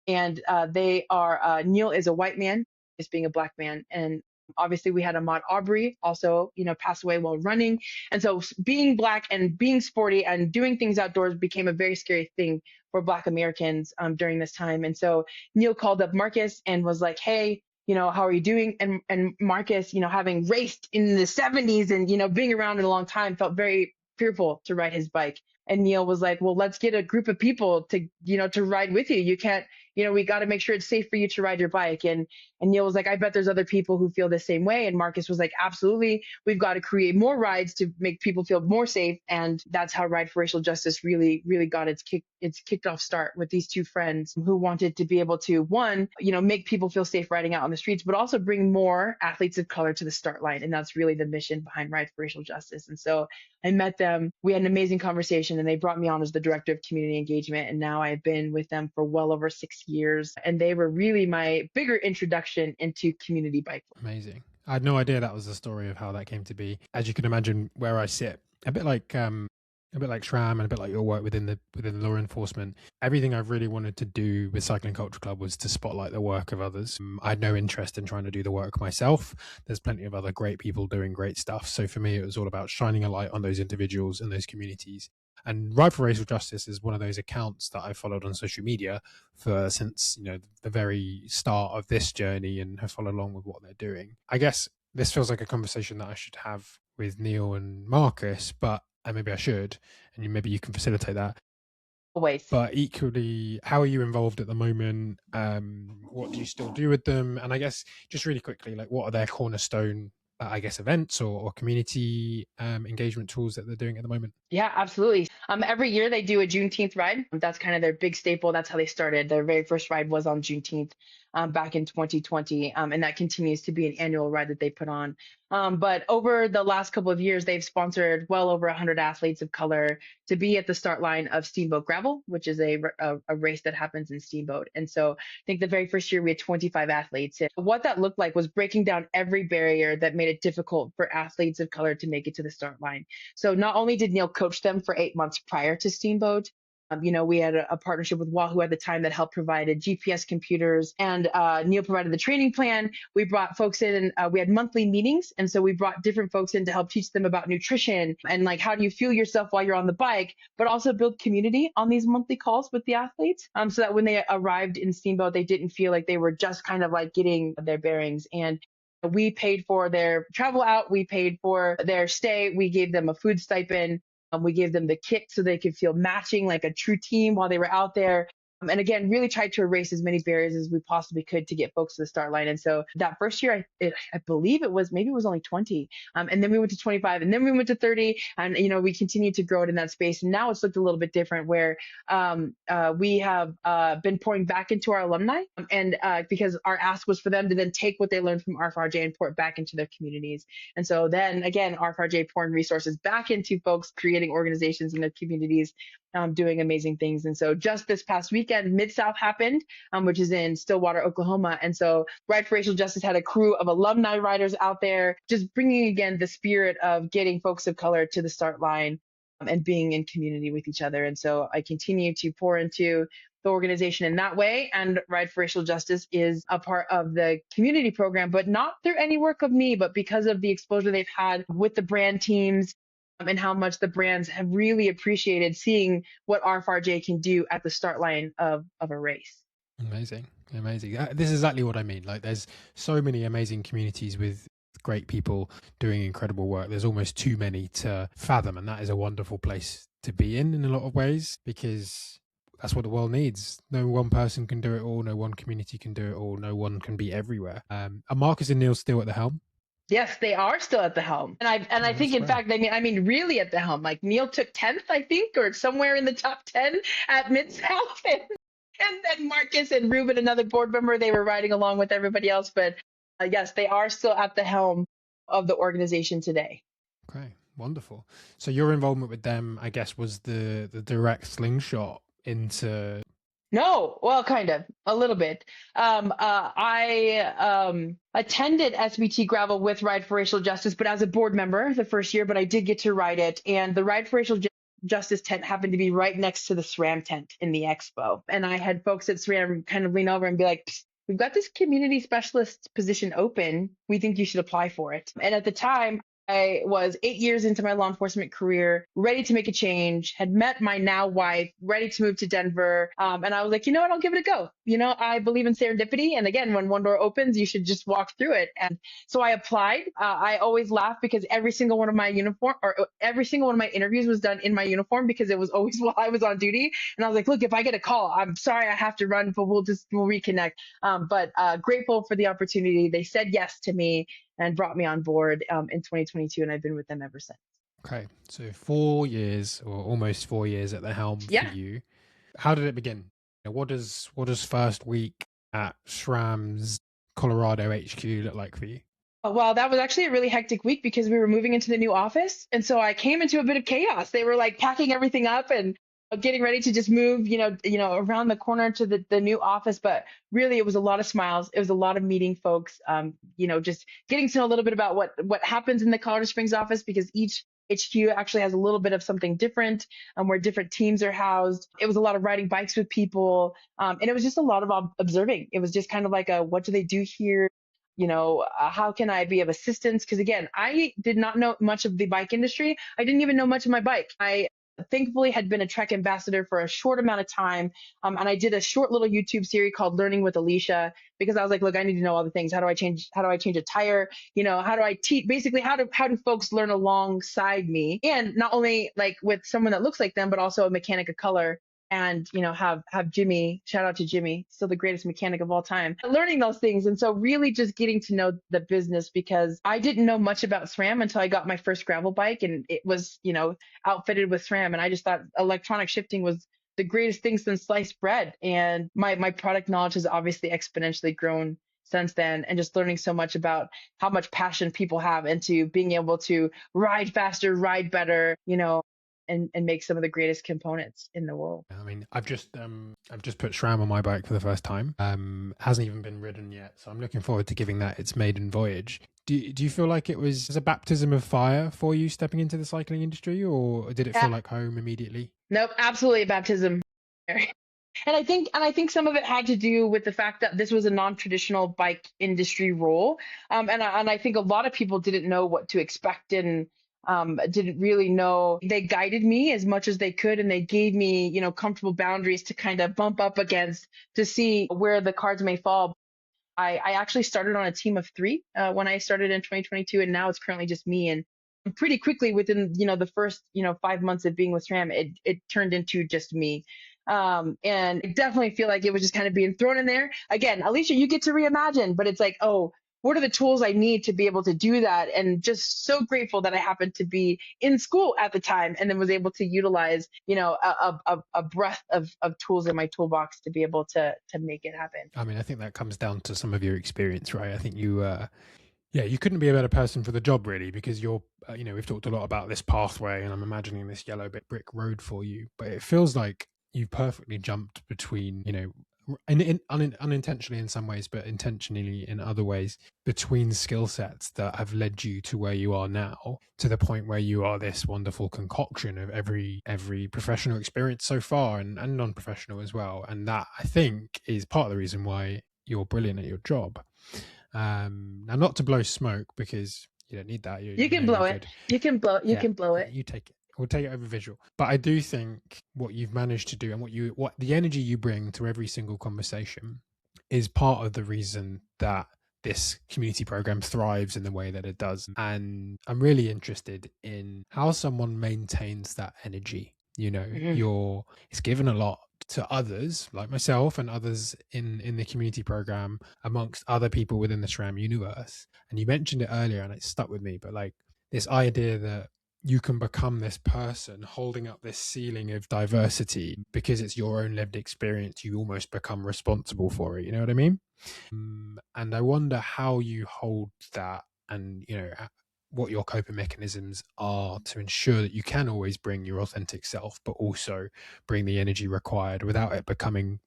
And they are Neil is a white man, just being a Black man, and obviously we had Ahmaud Arbery also, pass away while running. And so being Black and being sporty and doing things outdoors became a very scary thing for Black Americans during this time. And so Neil called up Marcus and was like, "Hey, how are you doing?" And Marcus, having raced in the 70s and, being around in a long time, felt very fearful to ride his bike. And Neil was like, "Well, let's get a group of people to, to ride with you. You can't, we got to make sure it's safe for you to ride your bike." And Neil was like, "I bet there's other people who feel the same way." And Marcus was like, "Absolutely. We've got to create more rides to make people feel more safe." And that's how Ride for Racial Justice really, really got its kicked off start, with these two friends who wanted to be able to, one, make people feel safe riding out on the streets, but also bring more athletes of color to the start line. And that's really the mission behind Ride for Racial Justice. And so I met them. We had an amazing conversation, and they brought me on as the director of community engagement. And now I've been with them for well over 6 years. And they were really my bigger introduction into community bike. Amazing. I had no idea that was the story of how that came to be. As you can imagine, where I sit, a bit like SRAM and a bit like your work within the law enforcement, everything I've really wanted to do with Cycling Culture Club was to spotlight the work of others. I had no interest in trying to do the work myself. There's plenty of other great people doing great stuff. So for me, it was all about shining a light on those individuals and those communities. And Ride for Racial Justice is one of those accounts that I followed on social media since the very start of this journey, and have followed along with what they're doing. I guess this feels like a conversation that I should have with Neil and Marcus, but maybe I should, and maybe you can facilitate that. Always. But equally, how are you involved at the moment? What do you still do with them? And I guess just really quickly, like, what are their cornerstone events or community engagement tools that they're doing at the moment? Yeah, absolutely. Every year they do a Juneteenth ride. That's kind of their big staple. That's how they started. Their very first ride was on Juneteenth. back in 2020. And that continues to be an annual ride that they put on. But over the last couple of years, they've sponsored well over 100 athletes of color to be at the start line of Steamboat Gravel, which is a race that happens in Steamboat. And so I think the very first year we had 25 athletes. And what that looked like was breaking down every barrier that made it difficult for athletes of color to make it to the start line. So not only did Neil coach them for 8 months prior to Steamboat, we had a partnership with Wahoo at the time that helped provided GPS computers, and Neil provided the training plan. We brought folks in, and we had monthly meetings, and so we brought different folks in to help teach them about nutrition and like how do you fuel yourself while you're on the bike, but also build community on these monthly calls with the athletes, so that when they arrived in Steamboat, they didn't feel like they were just kind of like getting their bearings. And we paid for their travel out, we paid for their stay, we gave them a food stipend. We gave them the kit so they could feel matching like a true team while they were out there. And again, really tried to erase as many barriers as we possibly could to get folks to the start line. And so that first year, I believe it was only 20. And then we went to 25, and then we went to 30. And, we continued to grow it in that space. And now it's looked a little bit different where we have been pouring back into our alumni. And because our ask was for them to then take what they learned from RFRJ and pour it back into their communities. And so then again, RFRJ pouring resources back into folks creating organizations in their communities, doing amazing things. And so just this past weekend, Mid-South happened, which is in Stillwater, Oklahoma. And so Ride for Racial Justice had a crew of alumni riders out there, just bringing again the spirit of getting folks of color to the start line, and being in community with each other. And so I continue to pour into the organization in that way. And Ride for Racial Justice is a part of the community program, but not through any work of me, but because of the exposure they've had with the brand teams, and how much the brands have really appreciated seeing what RFRJ can do at the start line of a race. Amazing. This is exactly what I mean. Like, there's so many amazing communities with great people doing incredible work. There's almost too many to fathom, and that is a wonderful place to be in a lot of ways, because that's what the world needs. No one person can do it all. No one community can do it all. No one can be everywhere. Are Marcus and Neil still at the helm? Yes, they are still at the helm. And I think, in fact, I mean, really at the helm. Like Neil took 10th, I think, or somewhere in the top 10 at Mid-South. And then Marcus and Ruben, another board member, they were riding along with everybody else. But yes, they are still at the helm of the organization today. Okay, wonderful. So your involvement with them, I guess, was the direct slingshot into... No, well, kind of, a little bit. I attended SBT Gravel with Ride for Racial Justice, but as a board member the first year, but I did get to ride it. And the Ride for Racial Justice tent happened to be right next to the SRAM tent in the expo. And I had folks at SRAM kind of lean over and be like, we've got this community specialist position open. We think you should apply for it. And at the time, I was 8 years into my law enforcement career, ready to make a change, had met my now wife, ready to move to Denver. And I was like, you know what, I'll give it a go. I believe in serendipity. And again, when one door opens, you should just walk through it. And so I applied. I always laugh because every single one of my interviews was done in my uniform, because it was always while I was on duty. And I was like, look, if I get a call, I'm sorry I have to run, but we'll reconnect. But grateful for the opportunity. They said yes to me and brought me on board in 2022, and I've been with them ever since. Okay, so 4 years, or almost 4 years at the helm for you. How did it begin? What does first week at SRAM's Colorado HQ look like for you? Well, that was actually a really hectic week because we were moving into the new office, and so I came into a bit of chaos. They were like packing everything up and getting ready to just move, around the corner to the new office. But really, it was a lot of smiles. It was a lot of meeting folks, just getting to know a little bit about what happens in the Colorado Springs office, because each HQ actually has a little bit of something different, where different teams are housed. It was a lot of riding bikes with people. And it was just a lot of observing. It was just kind of like what do they do here? How can I be of assistance? Because again, I did not know much of the bike industry. I didn't even know much of my bike. I thankfully had been a Trek ambassador for a short amount of time. And I did a short little YouTube series called Learning with Alisha, because I was like, look, I need to know all the things. How do I change a tire? How do I teach, basically how do folks learn alongside me? And not only like with someone that looks like them, but also a mechanic of color. And, have Jimmy, shout out to Jimmy, still the greatest mechanic of all time, learning those things. And so really just getting to know the business, because I didn't know much about SRAM until I got my first gravel bike, and it was, outfitted with SRAM. And I just thought electronic shifting was the greatest thing since sliced bread. And my product knowledge has obviously exponentially grown since then, and just learning so much about how much passion people have into being able to ride faster, ride better, and make some of the greatest components in the world. I mean, I've just put SRAM on my bike for the first time. Hasn't even been ridden yet, so I'm looking forward to giving that its maiden voyage. Do you feel like it was a baptism of fire for you stepping into the cycling industry, or did it feel like home immediately? Nope, absolutely a baptism. And I think some of it had to do with the fact that this was a non-traditional bike industry role, and I think a lot of people didn't know what to expect, and didn't really know. They guided me as much as they could, and they gave me comfortable boundaries to kind of bump up against to see where the cards may fall. I actually started on a team of three when I started in 2022, and now it's currently just me. And pretty quickly within the first 5 months of being with SRAM, it turned into just me. And I definitely feel like it was just kind of being thrown in there. Again, Alisha, you get to reimagine, but it's like, oh, what are the tools I need to be able to do that? And just so grateful that I happened to be in school at the time, and then was able to utilize, a breadth of tools in my toolbox to be able to make it happen. I mean, I think that comes down to some of your experience, right? I think you, you couldn't be a better person for the job, really, because you're, we've talked a lot about this pathway, and I'm imagining this yellow brick road for you, but it feels like you've perfectly jumped between, unintentionally in some ways, but intentionally in other ways, between skill sets that have led you to where you are now, to the point where you are this wonderful concoction of every professional experience so far, and non-professional as well. And that, I think, is part of the reason why you're brilliant at your job. Now, not to blow smoke, because you don't need that. You can blow it. You can blow it. You take it. We'll take it over visual. But I do think what you've managed to do, and what the energy you bring to every single conversation, is part of the reason that this community program thrives in the way that it does. And I'm really interested in how someone maintains that energy. It's given a lot to others like myself and others in the community program, amongst other people within the SRAM universe. And you mentioned it earlier, and it stuck with me, but like this idea that you can become this person holding up this ceiling of diversity because it's your own lived experience. You almost become responsible for it. You know what I mean? And I wonder how you hold that, and what your coping mechanisms are to ensure that you can always bring your authentic self, but also bring the energy required without it becoming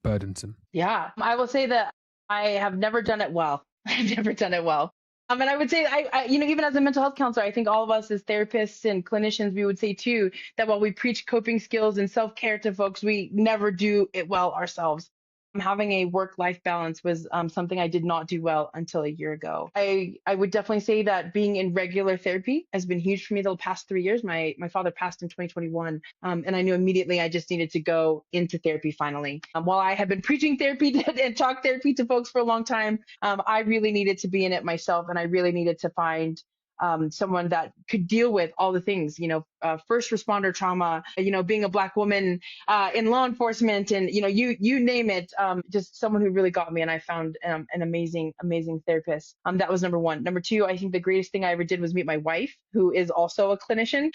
burdensome. Yeah, I will say that I have never done it well. I've never done it well. And I would say, even as a mental health counselor, I think all of us as therapists and clinicians, we would say too, that while we preach coping skills and self-care to folks, we never do it well ourselves. Having a work-life balance was something I did not do well until a year ago. I would definitely say that being in regular therapy has been huge for me the past 3 years. My father passed in 2021, and I knew immediately I just needed to go into therapy finally. While I had been preaching therapy and talk therapy to folks for a long time, I really needed to be in it myself, and I really needed to find someone that could deal with all the things, first responder trauma, being a Black woman in law enforcement, and you name it, just someone who really got me. And I found an amazing therapist. That was number one. Number two, I think the greatest thing I ever did was meet my wife, who is also a clinician,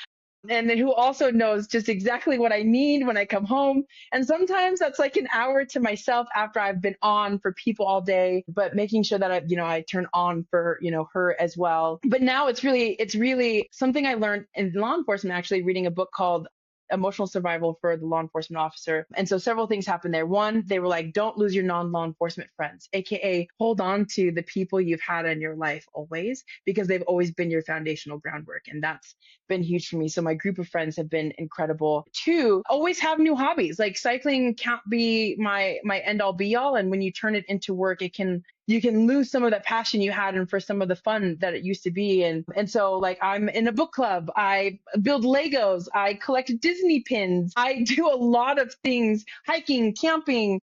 and then who also knows just exactly what I need when I come home. And sometimes that's like an hour to myself after I've been on for people all day, but making sure that I turn on for, her as well. But now it's really something I learned in law enforcement, actually reading a book called Emotional Survival for the Law Enforcement Officer. And so several things happened there. One, they were like, don't lose your non-law enforcement friends, AKA hold on to the people you've had in your life always, because they've always been your foundational groundwork. And that's been huge for me. So my group of friends have been incredible. Two, always have new hobbies. Like cycling can't be my end all be all. And when you turn it into work, you can lose some of that passion you had and for some of the fun that it used to be. And so like I'm in a book club, I build Legos, I collect Disney pins, I do a lot of things, hiking, camping,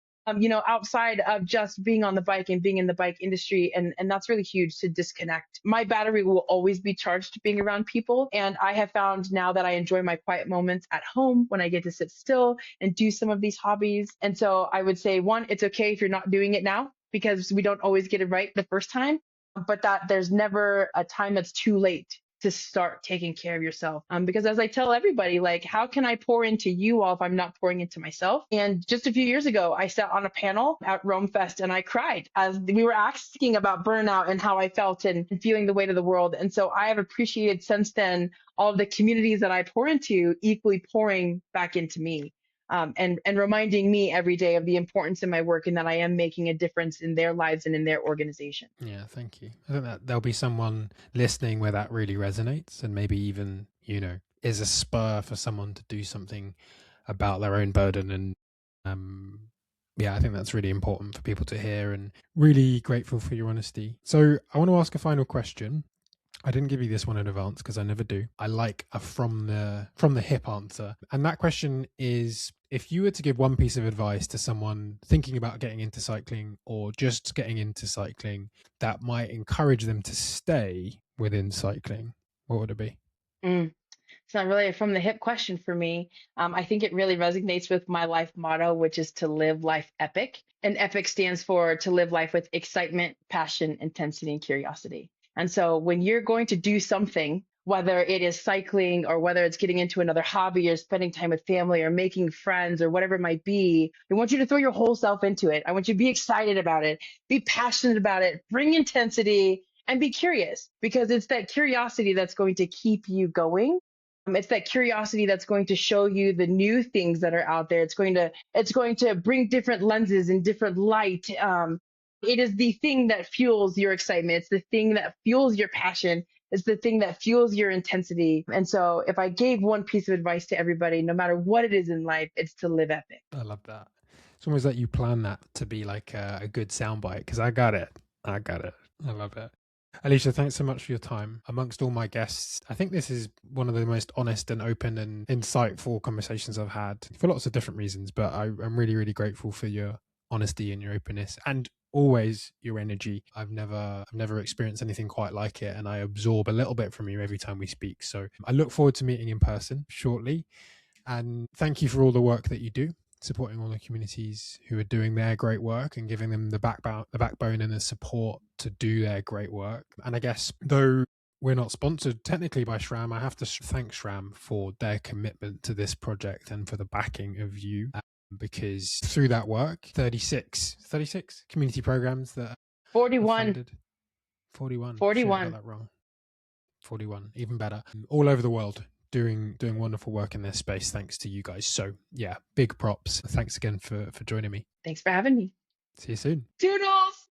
outside of just being on the bike and being in the bike industry. And that's really huge to disconnect. My battery will always be charged being around people. And I have found now that I enjoy my quiet moments at home when I get to sit still and do some of these hobbies. And so I would say, one, it's okay if you're not doing it now, because we don't always get it right the first time, but that there's never a time that's too late to start taking care of yourself. Because as I tell everybody, like, how can I pour into you all if I'm not pouring into myself? And just a few years ago, I sat on a panel at Rome Fest and I cried as we were asking about burnout and how I felt and feeling the weight of the world. And so I have appreciated since then all of the communities that I pour into equally pouring back into me. And reminding me every day of the importance in my work and that I am making a difference in their lives and in their organization. Yeah, thank you. I think that there'll be someone listening where that really resonates, and maybe even, is a spur for someone to do something about their own burden. And yeah, I think that's really important for people to hear, and really grateful for your honesty. So I want to ask a final question. I didn't give you this one in advance because I never do. I like a from the hip answer. And that question is, if you were to give one piece of advice to someone thinking about getting into cycling or just getting into cycling that might encourage them to stay within cycling, what would it be? Mm. It's not really a from the hip question for me. I think it really resonates with my life motto, which is to live life epic. And epic stands for to live life with excitement, passion, intensity, and curiosity. And so when you're going to do something, whether it is cycling or whether it's getting into another hobby or spending time with family or making friends or whatever it might be, I want you to throw your whole self into it. I want you to be excited about it, be passionate about it, bring intensity, and be curious, because it's that curiosity that's going to keep you going. It's that curiosity that's going to show you the new things that are out there. It's going to bring different lenses and different light. It is the thing that fuels your excitement. It's the thing that fuels your passion. It's the thing that fuels your intensity. And so if I gave one piece of advice to everybody, no matter what it is in life, it's to live epic. I love that. It's almost like you plan that to be like a good soundbite, because I got it. I got it. I love it. Alisha, thanks so much for your time. Amongst all my guests, I think this is one of the most honest and open and insightful conversations I've had for lots of different reasons, but I'm really, really grateful for your honesty and your openness and always your energy. I've never experienced anything quite like it, and I absorb a little bit from you every time we speak. So I look forward to meeting in person shortly. And thank you for all the work that you do, supporting all the communities who are doing their great work and giving them the backbone and the support to do their great work. And I guess, though we're not sponsored technically by SRAM, I have to thank SRAM for their commitment to this project and for the backing of you, because through that work, 36 community programs that are 41, funded. 41. Shit, I got 41. that wrong. 41, even better. All over the world, doing wonderful work in this space, thanks to you guys. So yeah, big props. Thanks again for joining me. Thanks for having me. See you soon. Toodles.